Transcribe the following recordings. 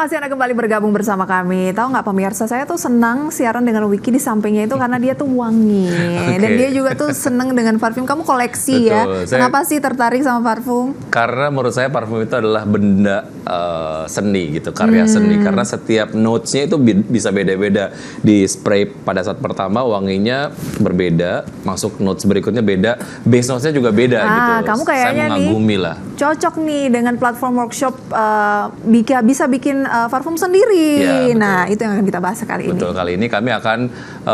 kasih Anda kembali bergabung bersama kami. Tahu nggak pemirsa, saya tuh senang siaran dengan Wiki di sampingnya itu karena dia tuh wangi. Dan dia juga tuh senang dengan parfum. Kamu koleksi ya? Kenapa sih tertarik sama parfum? Karena menurut saya parfum itu adalah benda seni gitu, karya seni. Karena setiap notes-nya itu bisa beda-beda. Di spray pada saat pertama wanginya berbeda, masuk notes berikutnya beda, base notes-nya juga beda gitu. Kamu kayaknya saya mengagumi lah. Cocok nih dengan platform workshop bisa bikin parfum sendiri. Ya, nah, itu yang akan kita bahas kali ini. Betul, kali ini kami akan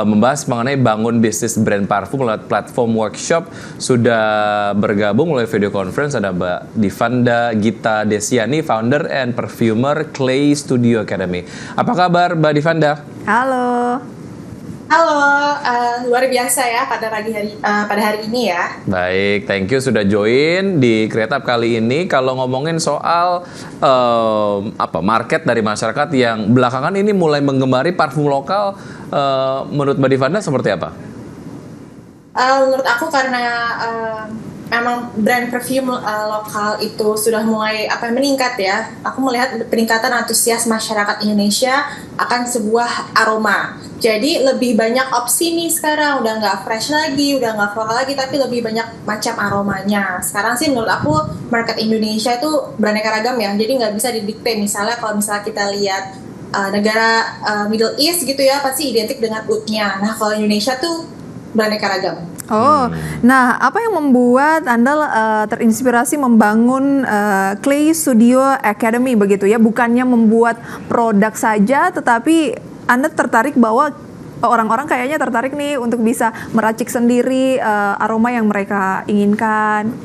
membahas mengenai bangun bisnis brand parfum lewat platform workshop. Sudah bergabung melalui video conference ada Mbak Divanda Gita Desiani, founder and perfumer Clay Studio Academy. Apa kabar Mbak Divanda? Halo. Halo, luar biasa ya pada hari ini ya. Baik, thank you sudah join di Create Up kali ini. Kalau ngomongin soal market dari masyarakat yang belakangan ini mulai menggemari parfum lokal, menurut Mbak Divanda seperti apa? Menurut aku karena memang brand perfume lokal itu sudah mulai meningkat ya. Aku melihat peningkatan antusias masyarakat Indonesia akan sebuah aroma. Jadi lebih banyak opsi nih sekarang, udah nggak fresh lagi, udah nggak floral lagi, tapi lebih banyak macam aromanya. Sekarang sih menurut aku market Indonesia itu beraneka ragam ya. Jadi nggak bisa didikte. Misalnya kalau kita lihat negara Middle East gitu ya, pasti identik dengan oud-nya. Nah kalau Indonesia tuh beraneka ragam. Nah, apa yang membuat Anda terinspirasi membangun Clay Studio Academy begitu ya? Bukannya membuat produk saja, tetapi Anda tertarik bahwa orang-orang kayaknya tertarik nih untuk bisa meracik sendiri aroma yang mereka inginkan.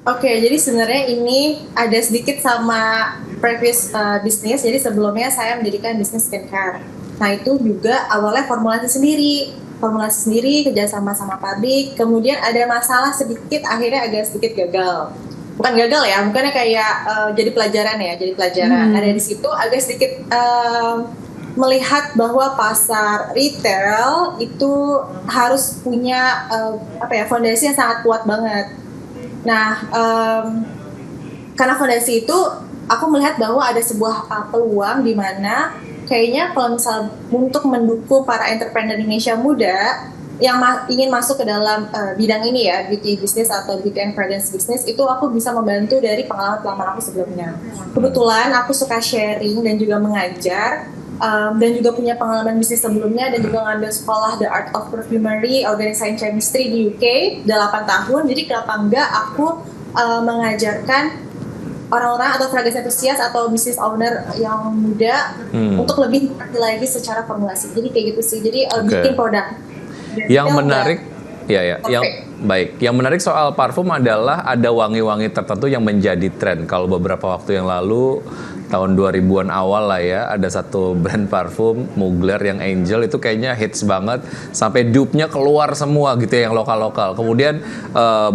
Oke, jadi sebenarnya ini ada sedikit sama previous bisnis. Jadi sebelumnya saya mendirikan bisnis skincare. Nah itu juga awalnya formulasi sendiri kerjasama sama pabrik, kemudian ada masalah sedikit, akhirnya agak sedikit gagal. Bukan gagal ya, bukannya kayak jadi pelajaran. Ada di situ agak sedikit melihat bahwa pasar retail itu harus punya fondasi yang sangat kuat banget. Nah, karena fondasi itu, aku melihat bahwa ada sebuah peluang di mana kayaknya kalau misal untuk mendukung para entrepreneur Indonesia muda yang ingin masuk ke dalam bidang ini ya, beauty business atau beauty and fragrance business, itu aku bisa membantu dari pengalaman aku sebelumnya. Kebetulan aku suka sharing dan juga mengajar, dan juga punya pengalaman bisnis sebelumnya, dan juga ngambil sekolah The Art of Perfumery, Organic Science Chemistry di UK 8 tahun. Jadi kenapa enggak aku mengajarkan orang-orang atau fragrance enthusiast atau business owner yang muda untuk lebih mengerti lagi secara formulasi. Jadi kayak gitu sih. Jadi bikin produk. Yang menarik, yang menarik soal parfum adalah ada wangi-wangi tertentu yang menjadi tren. Kalau beberapa waktu yang lalu, tahun 2000-an awal lah ya, ada satu brand parfum Mugler yang Angel itu kayaknya hits banget, sampai dupe-nya keluar semua gitu ya, yang lokal-lokal. Kemudian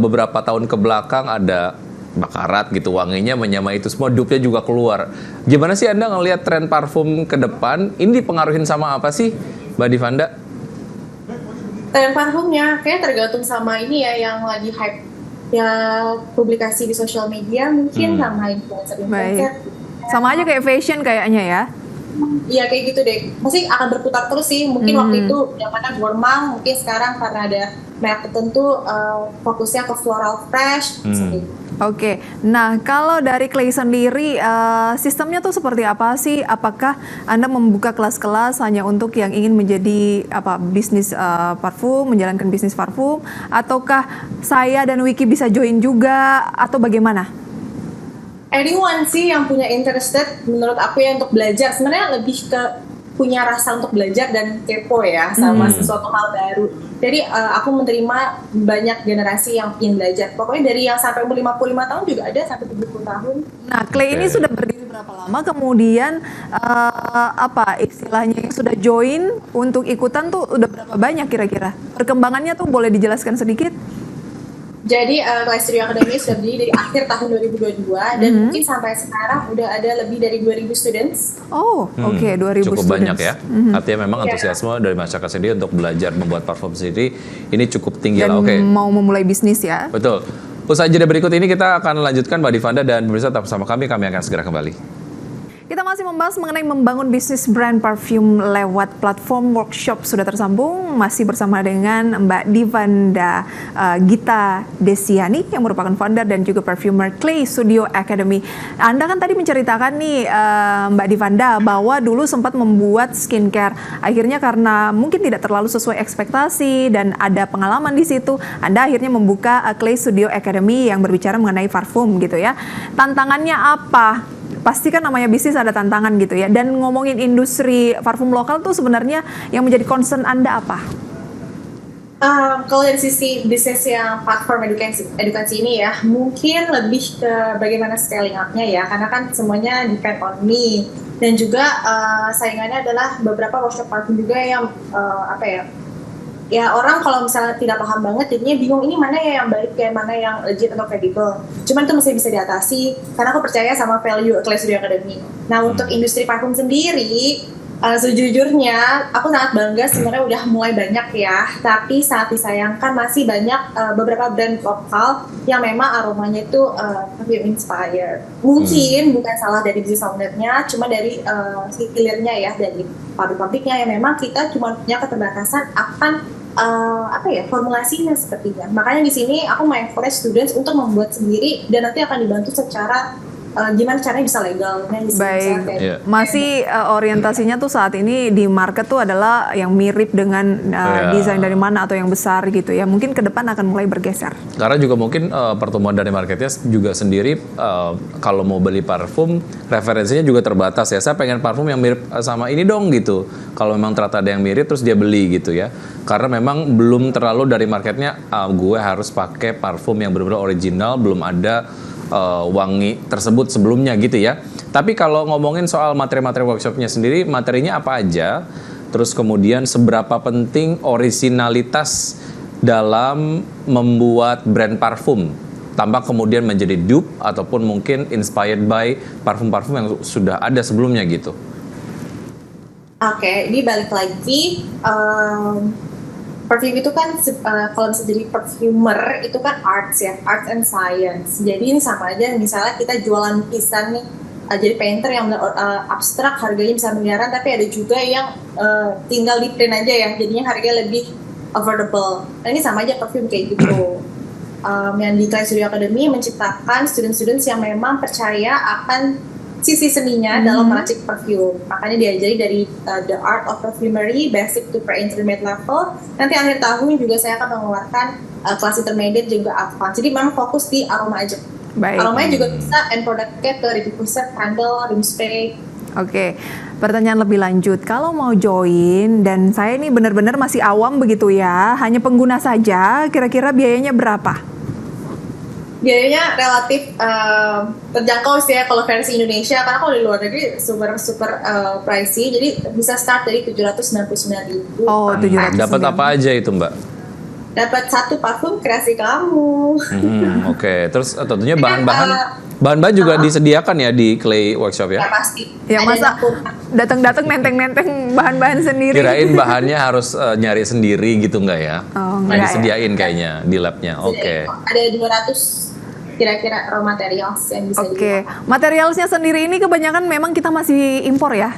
beberapa tahun ke belakang ada Bakarat gitu, wanginya menyamai itu semua, dupe-nya juga keluar. Gimana sih Anda ngelihat tren parfum ke depan? Ini dipengaruhin sama apa sih, Mbak Divanda? Tren parfumnya kayak tergantung sama ini ya, yang lagi hype ya, publikasi di sosial media mungkin, sama influencer. Sama aja kayak fashion kayaknya ya. Iya kayak gitu deh, pasti akan berputar terus sih. Mungkin waktu itu zamannya Gourmand, mungkin sekarang karena ada merek tertentu fokusnya ke floral fresh. Oke, nah kalau dari Clay sendiri, sistemnya tuh seperti apa sih? Apakah Anda membuka kelas-kelas hanya untuk yang ingin menjadi bisnis parfum, menjalankan bisnis parfum, ataukah saya dan Wiki bisa join juga, atau bagaimana? Anyone sih yang punya interested, menurut aku ya, untuk belajar. Sebenarnya lebih ke punya rasa untuk belajar dan kepo ya sama sesuatu hal baru. Jadi aku menerima banyak generasi yang ingin belajar. Pokoknya dari yang sampai umur 55 tahun juga ada, sampai 70 tahun. Nah, Clay ini sudah berdiri berapa lama? Kemudian istilahnya yang sudah join untuk ikutan tuh udah berapa banyak kira-kira? Perkembangannya tuh boleh dijelaskan sedikit? Jadi Clay Studio Academy sudah berdiri dari akhir tahun 2022 dan mungkin sampai sekarang udah ada lebih dari 2.000 students. Oke, 2.000 cukup students. Banyak ya. Artinya memang antusiasme dari masyarakat sendiri untuk belajar membuat parfum sendiri ini cukup tinggi dan lah. Oke. Mau memulai bisnis ya. Betul. Usai jeda berikut ini kita akan lanjutkan Mbak Divanda, dan pemirsa tetap bersama kami akan segera kembali. Kita masih membahas mengenai membangun bisnis brand parfum lewat platform workshop. Sudah tersambung masih bersama dengan Mbak Divanda Gita Desiani yang merupakan founder dan juga perfumer Clay Studio Academy. Anda kan tadi menceritakan nih Mbak Divanda bahwa dulu sempat membuat skincare. Akhirnya karena mungkin tidak terlalu sesuai ekspektasi dan ada pengalaman di situ, Anda akhirnya membuka Clay Studio Academy yang berbicara mengenai parfum gitu ya. Tantangannya apa? Pasti kan namanya bisnis ada tantangan gitu ya. Dan ngomongin industri parfum lokal tuh sebenarnya yang menjadi concern Anda apa? Kalau dari sisi bisnis yang platform edukasi ini ya, mungkin lebih ke bagaimana scaling up-nya ya, karena kan semuanya depend on me. Dan juga saingannya adalah beberapa workshop parfum juga yang ya orang kalau misalnya tidak paham banget jadinya bingung ini mana ya yang baik, kayak mana yang legit atau credible. Cuman itu masih bisa diatasi karena aku percaya sama value Clay Studio Academy. Nah untuk industri parfum sendiri, sejujurnya aku sangat bangga sebenarnya udah mulai banyak ya, tapi sangat disayangkan masih banyak beberapa brand lokal yang memang aromanya itu perfume inspired. Mungkin bukan salah dari bisnis ownernya, cuma dari hilirnya ya, dari pabrik-pabriknya yang memang kita cuma punya keterbatasan akan formulasinya sepertinya. Makanya di sini aku encourage students untuk membuat sendiri dan nanti akan dibantu secara gimana caranya bisa legalnya di sini. Baik, masih orientasinya tuh saat ini di market tuh adalah yang mirip dengan desain dari mana atau yang besar gitu ya. Mungkin ke depan akan mulai bergeser. Karena juga mungkin pertumbuhan dari marketnya juga sendiri kalau mau beli parfum referensinya juga terbatas ya. Saya pengen parfum yang mirip sama ini dong gitu. Kalau memang ternyata ada yang mirip terus dia beli gitu ya. Karena memang belum terlalu dari marketnya gue harus pakai parfum yang benar-benar original, belum ada wangi tersebut sebelumnya gitu ya. Tapi kalau ngomongin soal materi-materi workshopnya sendiri, materinya apa aja? Terus kemudian seberapa penting orisinalitas dalam membuat brand parfum tanpa kemudian menjadi dupe ataupun mungkin inspired by parfum-parfum yang sudah ada sebelumnya gitu. Oke, ini balik lagi. Perfume itu kan kalau bisa jadi perfumer itu kan arts ya, art and science. Jadi ini sama aja misalnya kita jualan lukisan nih, jadi painter yang abstrak harganya bisa miliaran, tapi ada juga yang tinggal di print aja ya, jadinya harganya lebih affordable. Nah ini sama aja perfume kayak gitu. Yang di Clay Studio Academy menciptakan student-students yang memang percaya akan sisi seninya dalam meracik perfume. Makanya diajari dari the art of perfumery, basic to pre-intermediate level. Nanti akhir tahun juga saya akan mengeluarkan kelas intermediate juga advance. Jadi memang fokus di aroma aja. Baik. Aromanya juga bisa end productnya ke diffuser, candle, room spray. Oke, pertanyaan lebih lanjut. Kalau mau join dan saya ini benar-benar masih awam begitu ya, hanya pengguna saja, kira-kira biayanya berapa? Biayanya relatif terjangkau sih ya kalau versi Indonesia, karena kalau di luar negeri super pricey, jadi bisa start dari 799.000. Oh, 799. Dapat apa aja itu Mbak? Dapat satu parfum kreasi kamu. Oke. Terus tentunya bahan-bahan juga disediakan ya di Clay Workshop ya? Ya pasti. Ya masa datang-datang nenteng-nenteng bahan-bahan sendiri. Kirain bahannya harus nyari sendiri gitu nggak ya? Oh, nggak enggak disediain kayaknya di labnya. Oke. Ada 200 kira-kira raw materials yang bisa Oke. Materialsnya sendiri ini kebanyakan memang kita masih impor ya?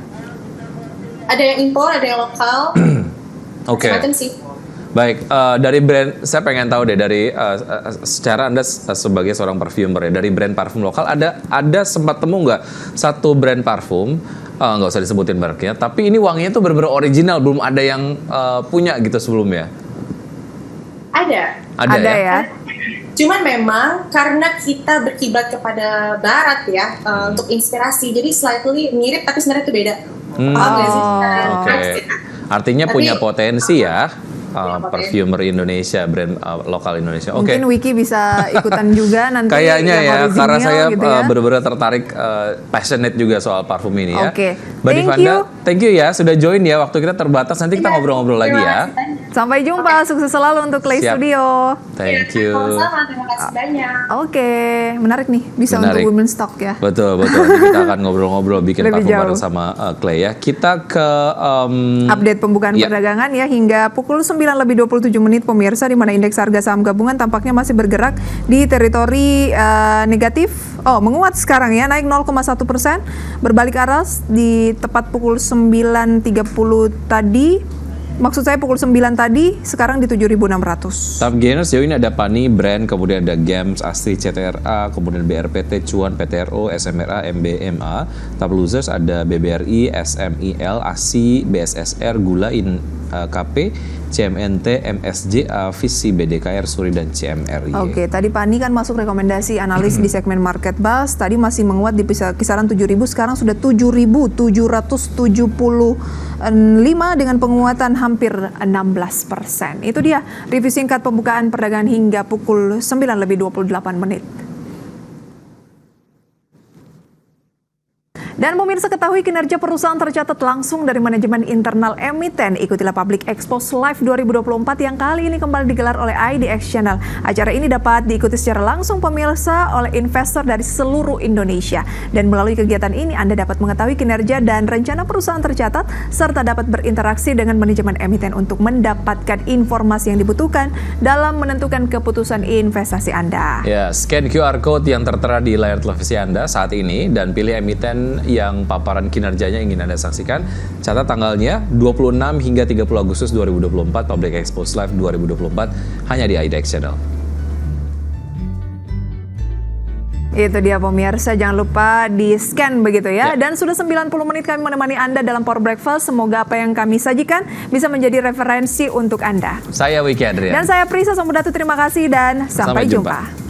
Ada yang impor, ada yang lokal. Oke. Macam sih. Baik, dari brand, saya pengen tahu deh dari secara Anda sebagai seorang perfumer ya, dari brand parfum lokal ada sempat temu nggak satu brand parfum, nggak usah disebutin mereknya, tapi ini wanginya tuh bener-bener original, belum ada yang punya gitu sebelumnya? Ada ya. Cuman memang karena kita berkiblat kepada barat ya, untuk inspirasi, jadi slightly mirip tapi sebenarnya itu beda. Oke. Artinya punya potensi ya. Perfumer Indonesia, brand lokal Indonesia. Oke. Mungkin Wiki bisa ikutan juga nanti. Kayaknya ya, karena saya gitu ya. benar-benar tertarik, passionate juga soal parfum ini ya. Oke. Mbak Divanda, thank you ya sudah join ya. Waktu kita terbatas, nanti kita ngobrol-ngobrol lagi ya. Sampai jumpa, sukses selalu untuk Clay Siap. Studio. Thank you. Sama-sama, terima kasih banyak. Oke, menarik nih, bisa Menarik. untuk women stock ya. Betul. Nanti kita akan ngobrol-ngobrol bikin Lebih parfum jauh. bareng sama Clay ya. Kita ke Update pembukaan ya. perdagangan ya hingga pukul 9:27 pemirsa, di mana indeks harga saham gabungan tampaknya masih bergerak di teritori negatif. Menguat sekarang ya, naik 0,1%, berbalik arah di tepat pukul 9.30 tadi. Maksud saya pukul 9 tadi, sekarang di 7.600. Top gainers sejauh ini ada Pani, Brand, kemudian ada Gems, Astri, CTRA, kemudian BRPT, Cuan, PTRO, SMRA, MBMA. Top losers ada BBRI, SMIL, ASI, BSSR, Gula, KP, CMNT, MSJA, Visi, BDKR, Suri, dan CMRY. Oke, tadi Pani kan masuk rekomendasi analis di segmen market bus. Tadi masih menguat di kisaran 7.000, sekarang sudah 7.775 dengan penguatan hampir 16%. Itu dia review singkat pembukaan perdagangan hingga pukul 9:28. Dan pemirsa, ketahui kinerja perusahaan tercatat langsung dari manajemen internal emiten. Ikutilah Public Expos Live 2024 yang kali ini kembali digelar oleh IDX Channel. Acara ini dapat diikuti secara langsung pemirsa oleh investor dari seluruh Indonesia. Dan melalui kegiatan ini Anda dapat mengetahui kinerja dan rencana perusahaan tercatat, serta dapat berinteraksi dengan manajemen emiten untuk mendapatkan informasi yang dibutuhkan dalam menentukan keputusan investasi Anda. Ya, scan QR Code yang tertera di layar televisi Anda saat ini dan pilih emiten yang paparan kinerjanya ingin Anda saksikan. Catat tanggalnya 26 hingga 30 Agustus 2024, Public Expos Live 2024, hanya di IDX Channel. Itu dia pemirsa, jangan lupa di-scan begitu ya. Dan sudah 90 menit kami menemani Anda dalam Power Breakfast. Semoga apa yang kami sajikan bisa menjadi referensi untuk Anda. Saya Wiki Adrian. Dan saya Prisa Samudatu, terima kasih dan sampai jumpa.